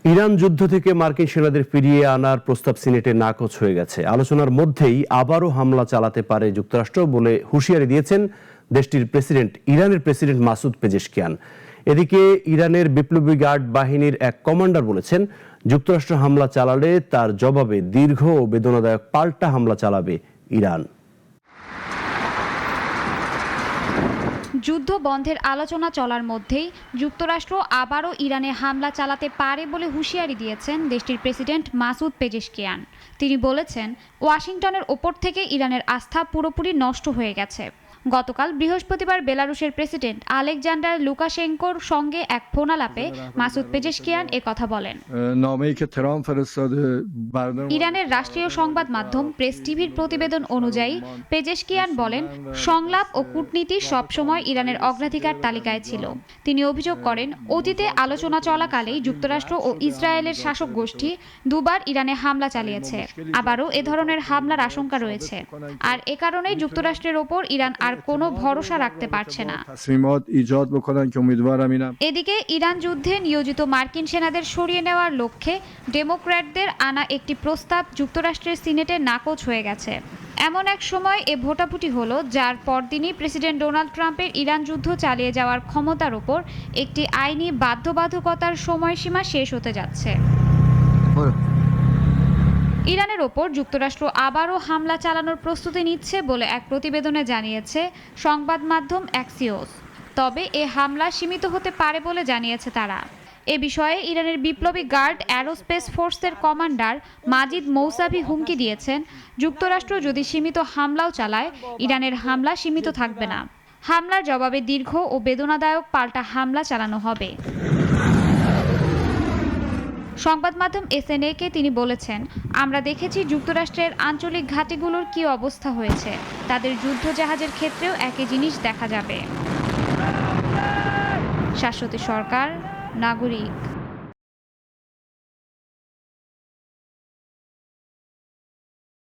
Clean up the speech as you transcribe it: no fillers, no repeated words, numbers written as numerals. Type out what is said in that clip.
Iran যুদ্ধ থেকে মার্কিন সেনাদের ফিরিয়ে আনার প্রস্তাব সিনেটে নাকচ হয়ে গেছে। আলোচনার মধ্যেই আবারও হামলা চালাতে পারে যুক্তরাষ্ট্র বলে হুঁশিয়ারি দিয়েছেন দেশটির প্রেসিডেন্ট, ইরানের প্রেসিডেন্ট মাসুদ পেজেশকিয়ান। এদিকে ইরানের বিপ্লবী গার্ড বাহিনীর এক কমান্ডার বলেছেন, যুক্তরাষ্ট্র হামলা চালালে তার জবাবে দীর্ঘ ও বেদনাদায়ক পাল্টা হামলা চালাবে ইরান। যুদ্ধ বন্ধের আলোচনা চলার মধ্যেই যুক্তরাষ্ট্র আবারও ইরানে হামলা চালাতে পারে বলে হুঁশিয়ারি দিয়েছেন দেশটির প্রেসিডেন্ট মাসুদ পেজেশকিয়ান। তিনি বলেছেন, ওয়াশিংটনের ওপর থেকে ইরানের আস্থা পুরোপুরি নষ্ট হয়ে গেছে। গতকাল বৃহস্পতিবার বেলারুশের প্রেসিডেন্ট আলেকজান্ডার লুকাশেঙ্কোর সঙ্গে এক ফোনালাপে মাসুদ পেজেশকিয়ান কথা বলেন। ইরানের রাষ্ট্রীয় সংবাদ মাধ্যম প্রেস টিভির প্রতিবেদন অনুযায়ী পেজেশকিয়ান বলেন, সংলাপ ও কূটনীতি সবসময় ইরানের অগ্রাধিকার তালিকায় ছিল। তিনি অভিযোগ করেন, অতীতে আলোচনা চলাকালেই যুক্তরাষ্ট্র ও ইসরায়েলের শাসক গোষ্ঠী দুবার ইরানে হামলা চালিয়েছে। আবারও এ ধরনের হামলার আশঙ্কা রয়েছে, আর এ কারণেই যুক্তরাষ্ট্রের ওপর ইরান আর কোনো ভরসা রাখতে পারছে না। এদিকে ইরান যুদ্ধে নিয়োজিত মার্কিন সেনাদের সরিয়ে নেওয়ার লক্ষ্যে ডেমোক্র্যাটদের আনা একটি প্রস্তাব যুক্তরাষ্ট্রের সিনেটে নাকচ হয়ে গেছে। এমন এক সময় এ ভোটাভুটি হলো, যার পরদিনই প্রেসিডেন্ট ডোনাল্ড ট্রাম্পের ইরান যুদ্ধ চালিয়ে যাওয়ার ক্ষমতার ওপর একটি আইনি বাধ্যবাধকতার সময়সীমা শেষ হতে যাচ্ছে। ইরানের ওপর যুক্তরাষ্ট্র আবারও হামলা চালানোর প্রস্তুতি নিচ্ছে বলে এক প্রতিবেদনে জানিয়েছে সংবাদ মাধ্যম অ্যাক্সিওস। তবে এ হামলা সীমিত হতে পারে বলে জানিয়েছে তারা। এ বিষয়ে ইরানের বিপ্লবী গার্ড অ্যারোস্পেস ফোর্সের কমান্ডার মাজিদ মৌসাভি হুমকি দিয়েছেন, যুক্তরাষ্ট্র যদি সীমিত হামলাও চালায়, ইরানের হামলা সীমিত থাকবে না। হামলার জবাবে দীর্ঘ ও বেদনাদায়ক পাল্টা হামলা চালানো হবে। সংবাদ মাধ্যম এসএনএ-কে তিনি বলেছেন, আমরা দেখেছি যুক্তরাষ্ট্রের আঞ্চলিক ঘাঁটিগুলোর কী অবস্থা হয়েছে। তাদের যুদ্ধ জাহাজের ক্ষেত্রেও একই জিনিস দেখা যাবে। শাশ্বতী সরকার, নাগরিক।